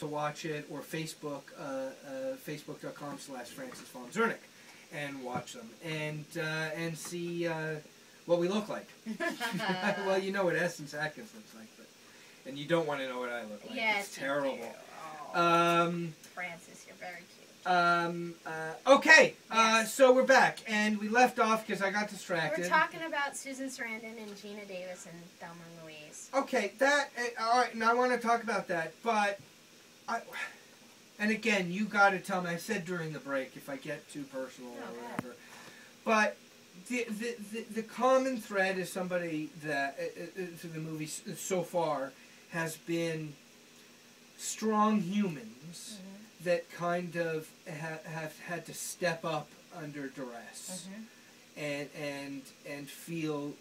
to watch it, or Facebook, facebook.com/Francis von Zerneck, and watch them and see what we look like. Well, you know what Essence Atkins looks like, but and you don't want to know what I look like. Yes, it's terrible. Oh, Francis, you're very cute. Okay, Yes. so we're back, and we left off because I got distracted. We're talking about Susan Sarandon and Gina Davis and Thelma and Louise. Okay, that, all right, and I want to talk about that, but, and again, you got to tell me, I said during the break if I get too personal or whatever, but the common thread is somebody that, through the movie so far, has been strong humans that kind of have had to step up under duress and feel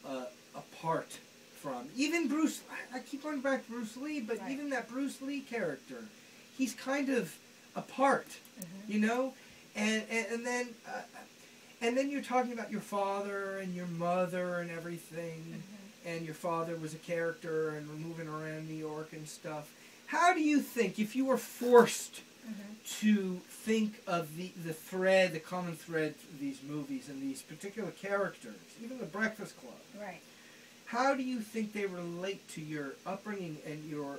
apart from. Even Bruce, I keep going back to Bruce Lee, but even that Bruce Lee character, he's kind of apart, you know? And then you're talking about your father and your mother and everything, and your father was a character and moving around New York and stuff. How do you think, if you were forced to think of the thread, the common thread through these movies and these particular characters, even the Breakfast Club, how do you think they relate to your upbringing and your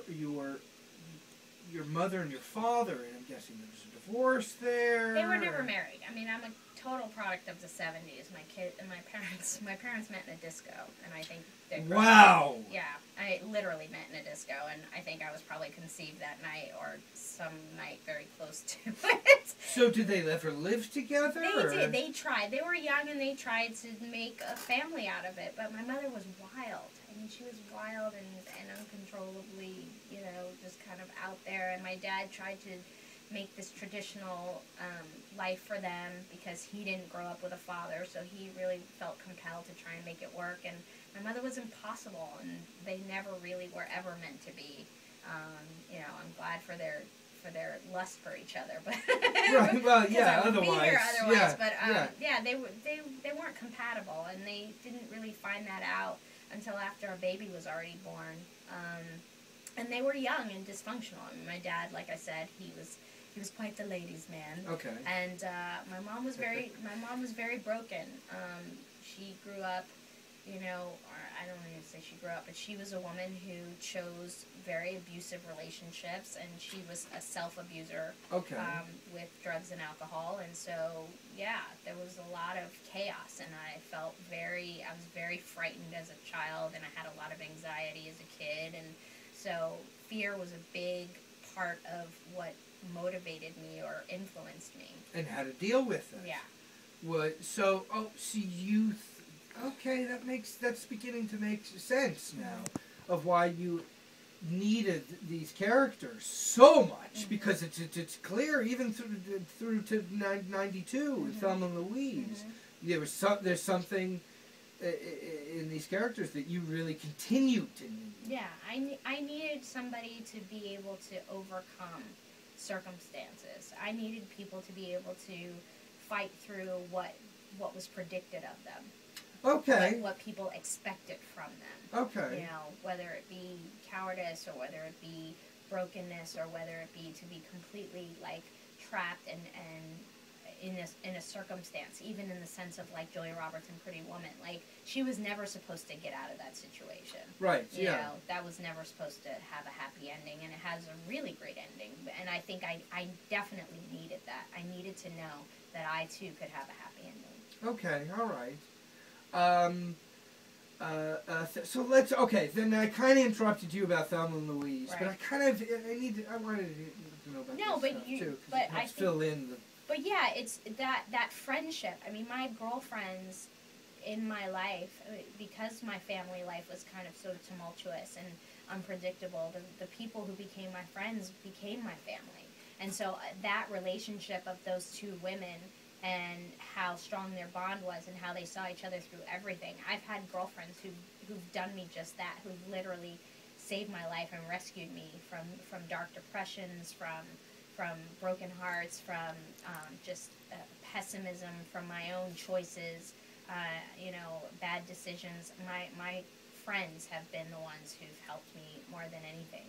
mother and your father? And I'm guessing there was a divorce there. They were never married. I mean, I'm a total product of the 70s. My kid and my parents met in a disco, and I think they yeah, I literally met in a disco, and I think I was probably conceived that night or some night very close to it. So did they ever live together? They did. They tried. They were young, and they tried to make a family out of it, but my mother was wild. I mean, she was wild and uncontrollably, you know, just kind of out there, and my dad tried to make this traditional life for them because he didn't grow up with a father, so he really felt compelled to try and make it work. And my mother was impossible, and they never really were ever meant to be. You know, I'm glad for their lust for each other, but right, well, yeah, I would otherwise, be here otherwise. yeah, but yeah, they weren't compatible, and they didn't really find that out until after our baby was already born. And they were young and dysfunctional. I mean, my dad, like I said, he was quite the ladies' man. Okay. And my mom was very broken. She grew up, you know, or I don't even say she grew up, but she was a woman who chose very abusive relationships, and she was a self-abuser. Okay. With drugs and alcohol, and so yeah, there was a lot of chaos, and I was very frightened as a child, and I had a lot of anxiety as a kid, and so fear was a big part of what motivated me or influenced me. And how to deal with it. Yeah. What? So, okay, that's beginning to make sense now of why you needed these characters so much, because it's clear even through to 92 with Thelma and Louise. There's something in these characters that you really continue to need. Yeah, I needed somebody to be able to overcome circumstances. I needed people to be able to fight through what was predicted of them. Okay. What people expected from them. Okay. You know, whether it be cowardice or whether it be brokenness or whether it be to be completely like trapped and in a circumstance, even in the sense of like Julia Roberts in Pretty Woman. Like, she was never supposed to get out of that situation. Right, you know, that was never supposed to have a happy ending, and it has a really great ending. And I think I definitely needed that. I needed to know that I too could have a happy ending. Okay, all right. So let's, okay, then I kind of interrupted you about Thelma and Louise, but I wanted to know about this stuff too, because it helps fill in the... But yeah, it's that friendship. I mean, my girlfriends in my life, because my family life was kind of so tumultuous and unpredictable, the people who became my friends became my family. And so that relationship of those two women and how strong their bond was and how they saw each other through everything. I've had girlfriends who've done me just that, who've literally saved my life and rescued me from dark depressions, from broken hearts, from just pessimism, from my own choices, you know, bad decisions. My friends have been the ones who've helped me more than anything.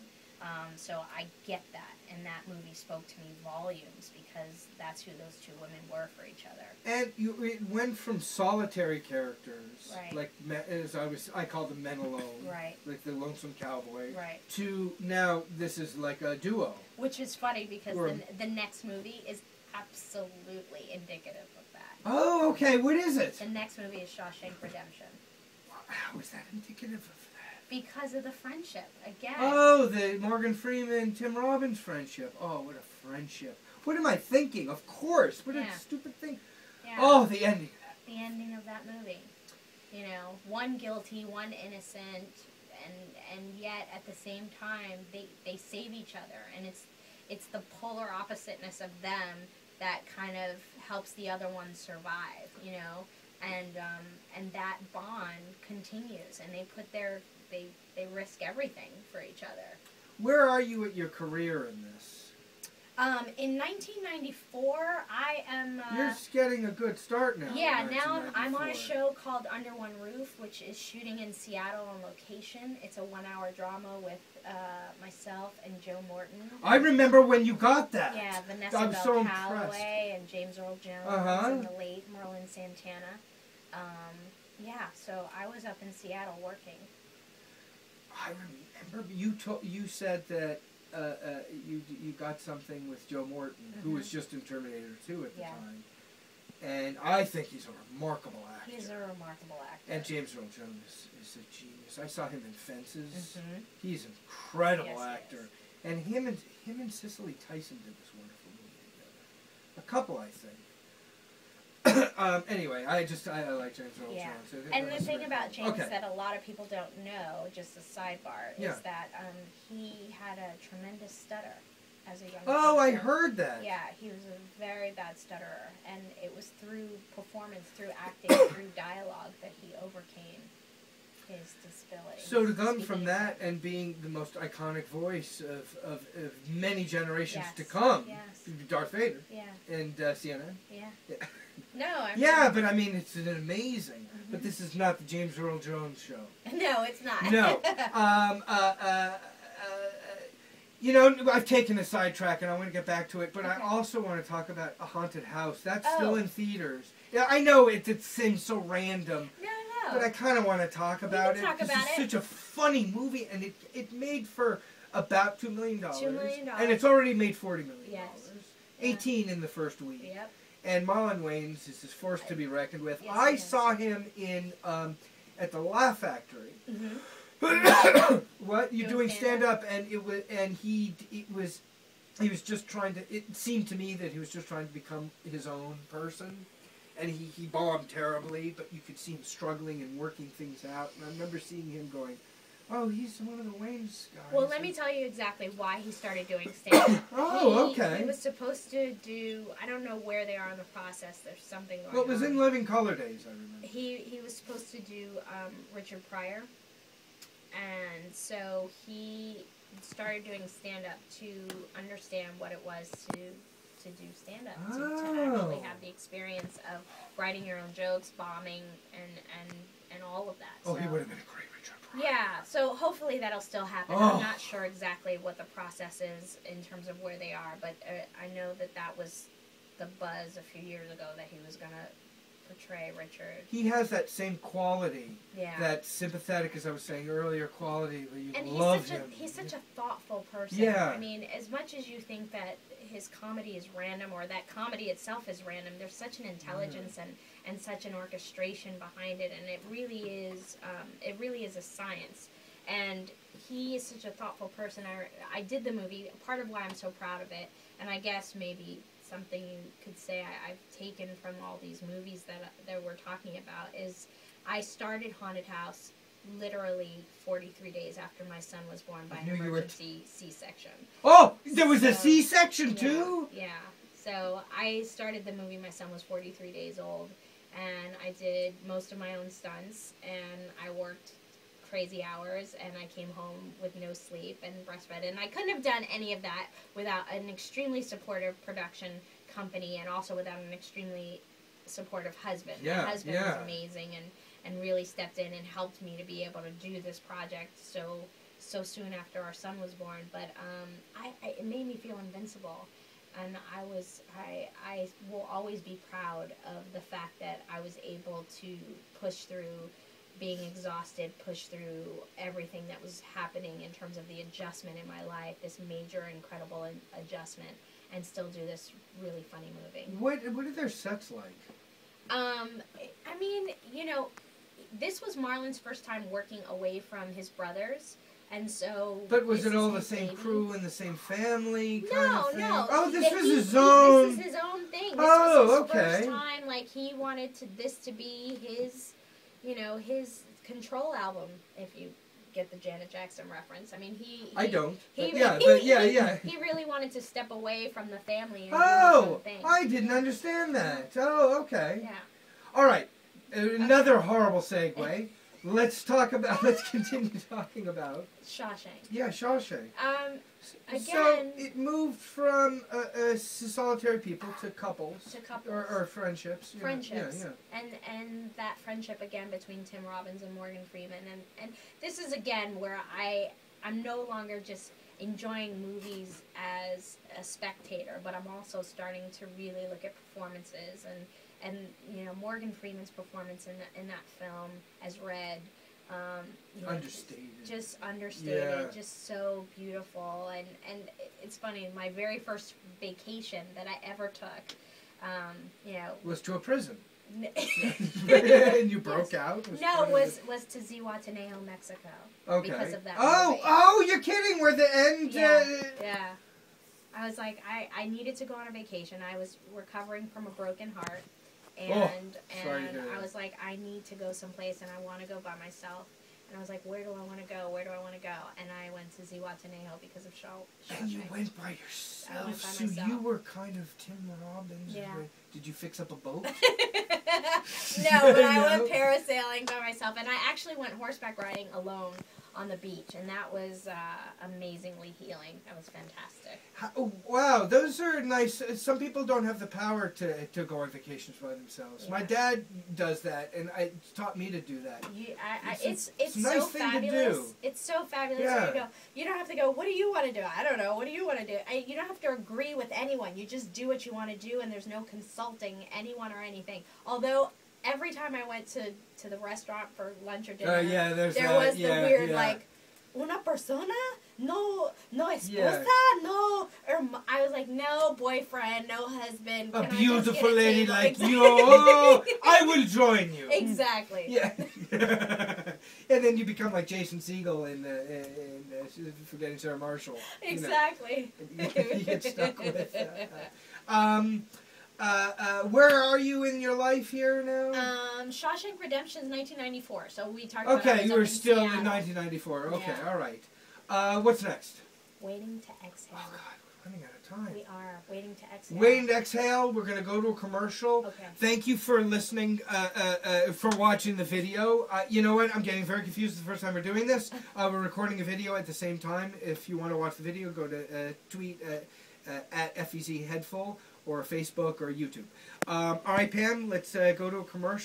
So I get that, and that movie spoke to me volumes because that's who those two women were for each other. And it went from solitary characters, right. like I call them men alone, right. like the Lonesome Cowboy, right. to now this is like a duo. Which is funny because the next movie is absolutely indicative of that. Oh, okay. What is it? The next movie is Shawshank Redemption. How is that indicative of that? Because of the friendship, again. Oh, the Morgan Freeman, Tim Robbins friendship. Oh, what a friendship. What am I thinking? Of course. What a stupid thing. Yeah. Oh, the ending of that. The ending of that movie. You know, one guilty, one innocent, and yet at the same time they save each other, and it's the polar oppositeness of them that kind of helps the other one survive, you know, and that bond continues, and they risk everything for each other. Where are you at your career in this? In 1994, I am... You're getting a good start now. Yeah, now I'm on a show called Under One Roof, which is shooting in Seattle on location. It's a 1-hour drama with myself and Joe Morton. I remember when you got that. Yeah, Vanessa Bell Calloway and James Earl Jones and the late Merlin Santana. Yeah, so I was up in Seattle working. I remember you said that you got something with Joe Morton, who was just in Terminator 2 at the time. And I think he's a remarkable actor. He's a remarkable actor. And James Earl Jones is a genius. I saw him in Fences. He's an incredible actor. And him and Cicely Tyson did this wonderful movie together. A couple, I think. Anyway, I like James Earl Jones. And the thing about James that a lot of people don't know, just a sidebar, is that he had a tremendous stutter as a young person. Oh, I heard that. Yeah, he was a very bad stutterer, and it was through performance, through acting, through dialogue that he overcame his disability. So to come from that and being the most iconic voice of many generations to come, Darth Vader and CNN. Yeah. No, but I mean, it's an amazing. But this is not the James Earl Jones show. No, it's not. No. You know, I've taken a sidetrack, and I want to get back to it. But I also want to talk about A Haunted House. That's still in theaters. Yeah, I know it seems so random. No. But I kind of want to talk about it. It's such a funny movie, and it made for about $2 million. $2 million. And it's already made $40 million. Yes. 18 in the first week. Yep. And Marlon Wayans is his force to be reckoned with. Yes, I saw him in at the Laugh Factory. What you doing stand up? And he was just trying to. It seemed to me that he was just trying to become his own person. And he bombed terribly, but you could see him struggling and working things out. And I remember seeing him going, oh, he's one of the Wayans guys. Well, let me tell you exactly why he started doing stand-up. He was supposed to do, I don't know where they are in the process. There's something going on. Well, it was in Living Color days, I remember. He was supposed to do Richard Pryor. And so he started doing stand-up to understand what it was to do stand-up, to actually have the experience of writing your own jokes, bombing, and all of that. Oh, he would have been a great Richard Pryor. Yeah, so hopefully that'll still happen. I'm not sure exactly what the process is in terms of where they are, but I know that was the buzz a few years ago that he was going to portray Richard. He has that same quality, that sympathetic, as I was saying earlier, quality that you love him. He's such a thoughtful person. Yeah. I mean, as much as you think that his comedy is random, or that comedy itself is random, there's such an intelligence and such an orchestration behind it, and it really is a science. And he is such a thoughtful person. I did the movie. Part of why I'm so proud of it, and I guess maybe something you could say I've taken from all these movies that we're talking about, is I started Haunted House literally 43 days after my son was born by an emergency C-section. Oh, there was a C-section too? Yeah. So I started the movie, my son was 43 days old, and I did most of my own stunts, and I worked crazy hours, and I came home with no sleep and breastfed, and I couldn't have done any of that without an extremely supportive production company, and also without an extremely supportive husband. My husband was amazing, and really stepped in and helped me to be able to do this project so so soon after our son was born. But it made me feel invincible. And I will always be proud of the fact that I was able to push through being exhausted, push through everything that was happening in terms of the adjustment in my life, this major, incredible adjustment, and still do this really funny movie. What are their sets like? I mean, you know, this was Marlon's first time working away from his brothers. And so, but was it all the same crew and the same family kind of thing? No. Oh, this was his own. This is his own thing. This was his first time. Like, he wanted this to be his, you know, his Control album. If you get the Janet Jackson reference, I mean, I don't. He really wanted to step away from the family. And do his own thing. I didn't understand that. Oh, okay. Yeah. All right. Another horrible segue. Let's continue talking about Shawshank. Yeah, Shawshank. Again, so it moved from solitary people to couples. Or friendships. Friendships. Yeah. And that friendship again between Tim Robbins and Morgan Freeman. And this is again where I'm no longer just enjoying movies as a spectator, but I'm also starting to really look at performances and you know, Morgan Freeman's performance in that film as Red, you know, understated, just understated, just so beautiful, and it's funny. My very first vacation that I ever took, you know, was to a prison. And you broke out? Was to Zihuatanejo, Mexico. Okay. Because of that movie. Oh, you're kidding! Where the end? Yeah. I was like, I needed to go on a vacation. I was recovering from a broken heart. And I was like, I need to go someplace, and I want to go by myself. And I was like, where do I want to go? Where do I want to go? And I went to Zihuatanejo because of Shawshank. And you went by yourself? I went by myself. You were kind of Tim Robbins. Yeah. Did you fix up a boat? No, but I went parasailing by myself. And I actually went horseback riding alone on the beach, and that was amazingly healing. That was fantastic. Wow, those are nice. Some people don't have the power to go on vacations by themselves. Yeah. My dad does that, and it taught me to do that. It's a nice so thing fabulous. To do. It's so fabulous. Yeah. You don't have to go, what do you want to do? I don't know. What do you want to do? You don't have to agree with anyone. You just do what you want to do, and there's no consulting anyone or anything. Although every time I went to the restaurant for lunch or dinner, there was the weird, like, una persona? No esposa? No. Or I was like, no boyfriend, no husband. A beautiful lady like you. Oh, I will join you. Exactly. Yeah. And then you become like Jason Segel in Forgetting Sarah Marshall. Exactly. You get stuck with where are you in your life here now? Shawshank Redemption is 1994, so we talked about Okay, you were still Seattle. in 1994. Okay, Yeah. all right. What's next? Waiting to Exhale. Oh, God, we're running out of time. We are. Waiting to Exhale. Waiting to Exhale. We're going to go to a commercial. Okay. Thank you for listening, for watching the video. You know what? I'm getting very confused the first time we're doing this. We're recording a video at the same time. If you want to watch the video, go to tweet at FEZ HEADFUL or Facebook or YouTube. All right, Pam, let's go to a commercial.